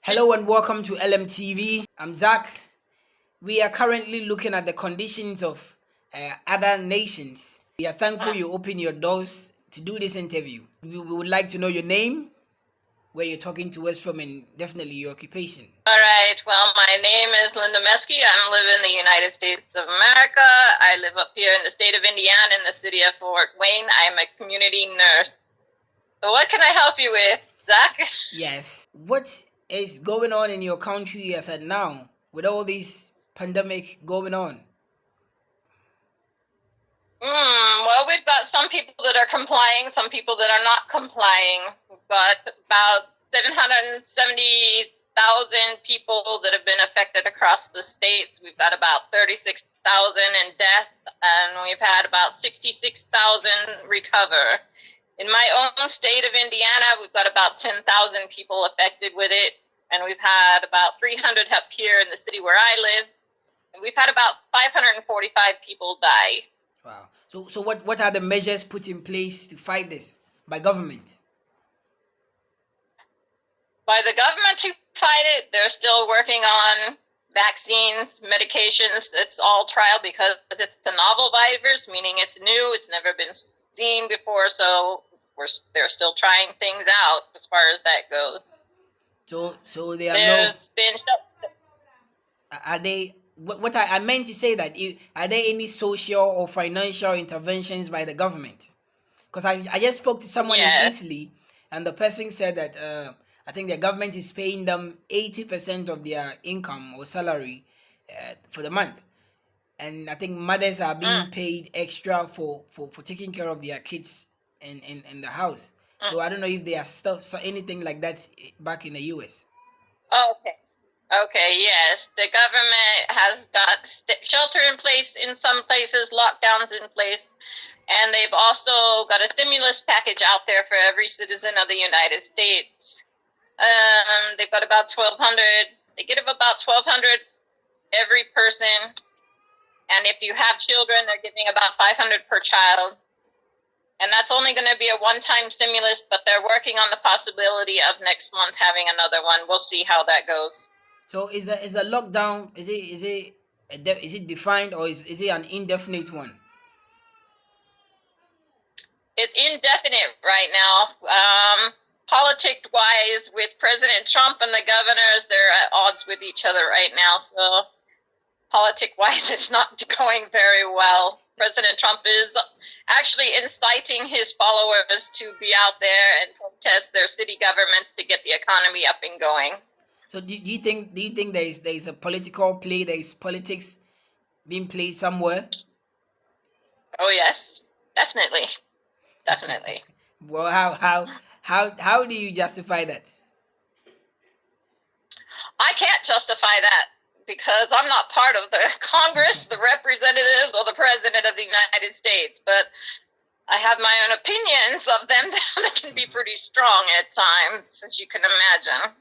Hello and welcome to LMTV. I'm Zach. We are currently looking at the conditions of other nations. We are thankful you open your doors to do this interview. We would like to know your name, where you're talking to us from, and definitely your occupation. All right. Well, my name is Linda Mesky. I live in the United States of America. I live up here in the state of Indiana in the city of Fort Wayne. I'm a community nurse. So what can I help you with, Zach? Yes. What is going on in your country as at now with all this pandemic going on? Well, we've got some people that are complying, some people that are not complying. We've got about 770,000 people that have been affected across the states. We've got about 36,000 in death, and we've had about 66,000 recover. In my own state of Indiana, we've got about 10,000 people affected with it, and we've had about 300 up here in the city where I live, and we've had about 545 people die. Wow. So what are the measures put in place to fight this by government? By the government to fight it, they're still working on vaccines, medications. It's all trial because it's a novel virus, meaning it's new. It's never been seen before, so they're still trying things out as far as that goes. So there are There's been are they what I meant to say that are there any social or financial interventions by the government? Because I just spoke to someone in Italy, and the person said that I think the government is paying them 80% of their income or salary for the month, and I think mothers are being paid extra for taking care of their kids in the house. So I don't know if there are stuff, so anything like that back in the US. Okay, yes. The government has got shelter in place in some places, lockdowns in place, and they've also got a stimulus package out there for every citizen of the United States. They've got about 1,200. They give about 1,200 every person, and if you have children, they're giving about 500 per child. And that's only going to be a one-time stimulus, but they're working on the possibility of next month having another one. We'll see how that goes. So is the lockdown is it defined, or is it an indefinite one? It's indefinite right now. Politic-wise, with President Trump and the governors, they're at odds with each other right now. So politic-wise, it's not going very well. President Trump is actually inciting his followers to be out there and protest their city governments to get the economy up and going. So do you think there is a political play, there is politics being played somewhere? Oh yes, definitely. Well, how do you justify that? I can't justify that because I'm not part of the Congress, the representatives, or the President of the United States, but I have my own opinions of them that can be pretty strong at times, as you can imagine.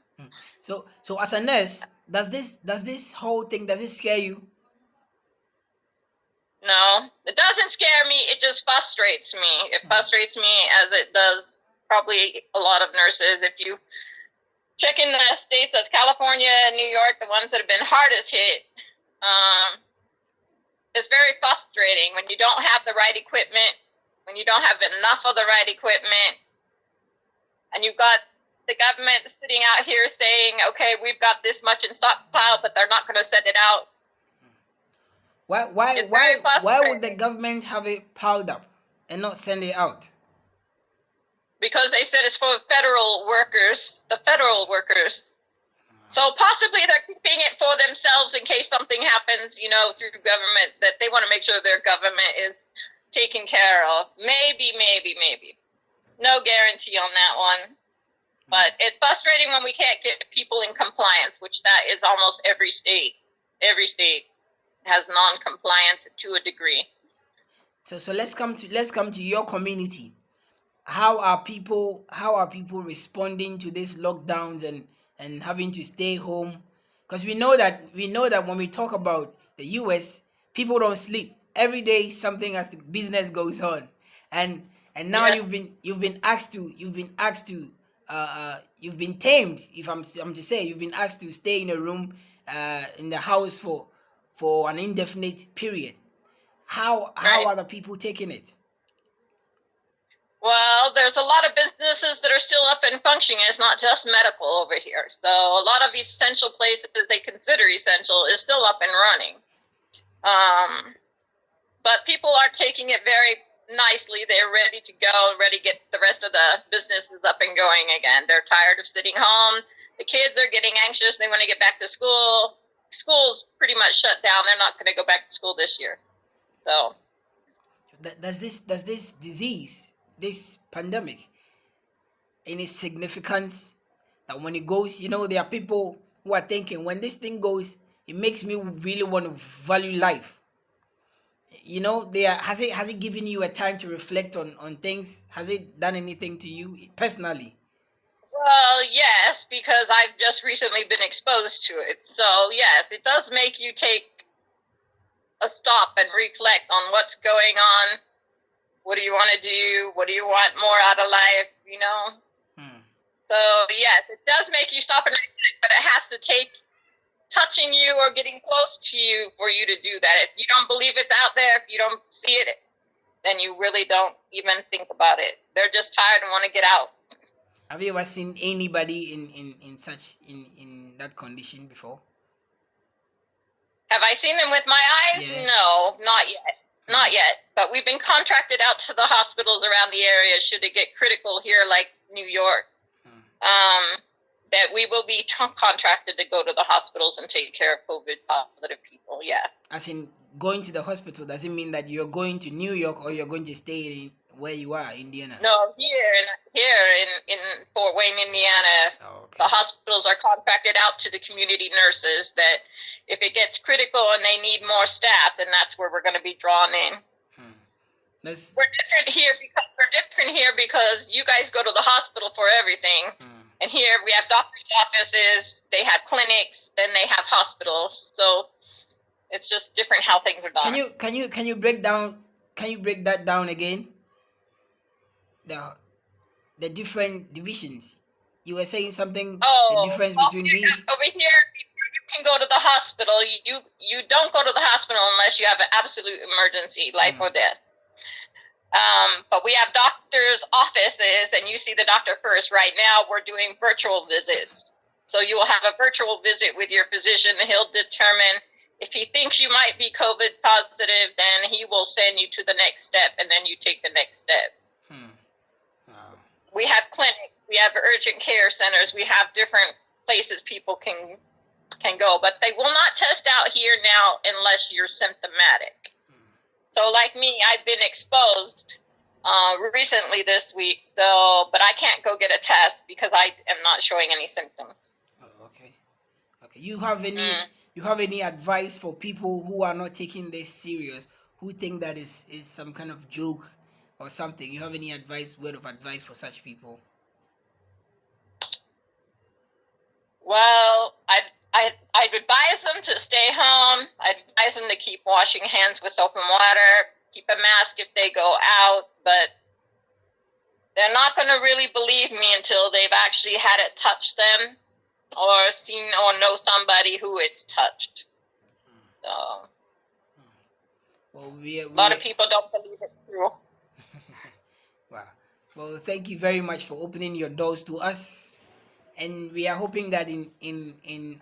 So as a nurse, does this whole thing, does it scare you? No, it doesn't scare me. It just frustrates me. It frustrates me as it does probably a lot of nurses. If you check in the states of California and New York, the ones that have been hardest hit, it's very frustrating when you don't have the right equipment, when you don't have enough of the right equipment, and you've got the government sitting out here saying, okay, we've got this much in stockpile, but they're not going to send it out. Why would the government have it piled up and not send it out? Because they said it's for federal workers, the federal workers. So possibly they're keeping it for themselves in case something happens, through government, that they want to make sure their government is taken care of. Maybe. No guarantee on that one. But it's frustrating when we can't get people in compliance, which that is almost every state. Every state has non-compliance to a degree. So let's come to your community. How are people responding to these lockdowns and having to stay home? Because we know that when we talk about the US, people don't sleep. Every day something business goes on. And now you've been asked to you've been tamed. If I'm to say, you've been asked to stay in a room, in the house for an indefinite period. How Right. are the people taking it? Well, there's a lot of businesses that are still up and functioning. It's not just medical over here. So a lot of essential places that they consider essential is still up and running. But people are taking it very nicely. They're ready to go, ready to get the rest of the businesses up and going again. They're tired of sitting home. The kids are getting anxious. They want to get back to school. School's pretty much shut down. They're not going to go back to school this year. So Does this disease, this pandemic, any significance that when it goes, there are people who are thinking when this thing goes, it makes me really want to value life. Has it given you a time to reflect on things? Has it done anything to you personally? well, yes, because I've just recently been exposed to it. So, yes, it does make you take a stop and reflect on what's going on. What do you want to do? What do you want more out of life? So, yes, it does make you stop and reflect, but it has to take touching you or getting close to you for you to do that. If you don't believe it's out there, if you don't see it, then you really don't even think about it. They're just tired and want to get out. Have you ever seen anybody in that condition before? Have I seen them with my eyes? Yes. No, not yet. Not yet. But we've been contracted out to the hospitals around the area should it get critical here like New York. That we will be contracted to go to the hospitals and take care of COVID positive people. Yeah. As in going to the hospital, does it mean that you're going to New York or you're going to stay in where you are, Indiana? No, here in Fort Wayne, Indiana, okay. The hospitals are contracted out to the community nurses that if it gets critical and they need more staff, then that's where we're going to be drawn in. We're different here because you guys go to the hospital for everything. And here we have doctors' offices, they have clinics, then they have hospitals. So it's just different how things are done. Can you break that down again? The different divisions. You were saying something. The difference between these. Over here, you can go to the hospital. You don't go to the hospital unless you have an absolute emergency, life or death. But we have doctors' offices, and you see the doctor first. Right now, we're doing virtual visits. So you will have a virtual visit with your physician, and he'll determine if he thinks you might be COVID positive, then he will send you to the next step, and then you take the next step. We have clinics, we have urgent care centers, we have different places people can go, but they will not test out here now unless you're symptomatic. So like me, I've been exposed recently this week, but I can't go get a test because I am not showing any symptoms. Okay. You have any advice for people who are not taking this serious, who think that is some kind of joke or something? You have any word of advice for such people? Well, I'd advise them to stay home. I'd advise them to keep washing hands with soap and water, keep a mask if they go out, but they're not going to really believe me until they've actually had it touch them or seen or know somebody who it's touched. So, a lot of people don't believe it's true. Wow. Well, thank you very much for opening your doors to us, and we are hoping that in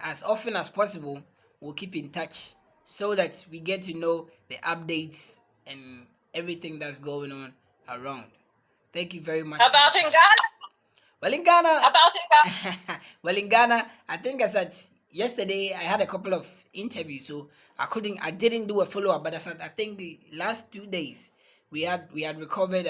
as often as possible we'll keep in touch so that we get to know the updates and everything that's going on around. Thank you very much. How about in Ghana? Well, in Ghana. How about in Ghana? Well, in Ghana, I think I said yesterday I had a couple of interviews, so I didn't do a follow up. But I think the last 2 days we had recovered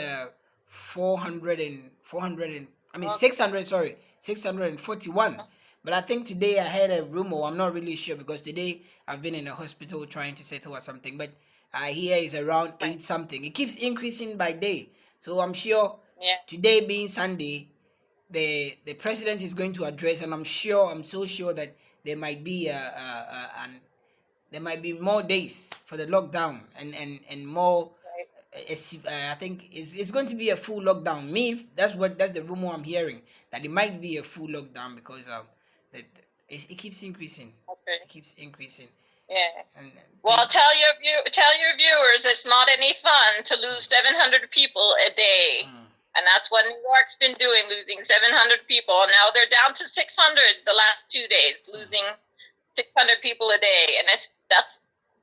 641. But I think today I heard a rumor. I'm not really sure because today I've been in a hospital trying to settle or something. But I hear it's around 8 something. It keeps increasing by day. So I'm sure today being Sunday, the president is going to address, and I'm so sure that there might be there might be more days for the lockdown and more. I think it's going to be a full lockdown. That's the rumor I'm hearing, that it might be a full lockdown because it keeps increasing. Okay. It keeps increasing. Yeah. And well, tell your viewers it's not any fun to lose 700 people a day. And that's what New York's been doing, losing 700 people. Now they're down to 600 the last 2 days, losing 600 people a day. And that's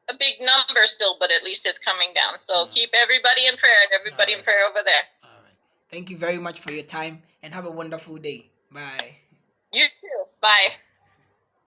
a big number still, but at least it's coming down. So keep everybody in prayer and everybody in prayer over there. All right. Thank you very much for your time and have a wonderful day. Bye. You too. Bye.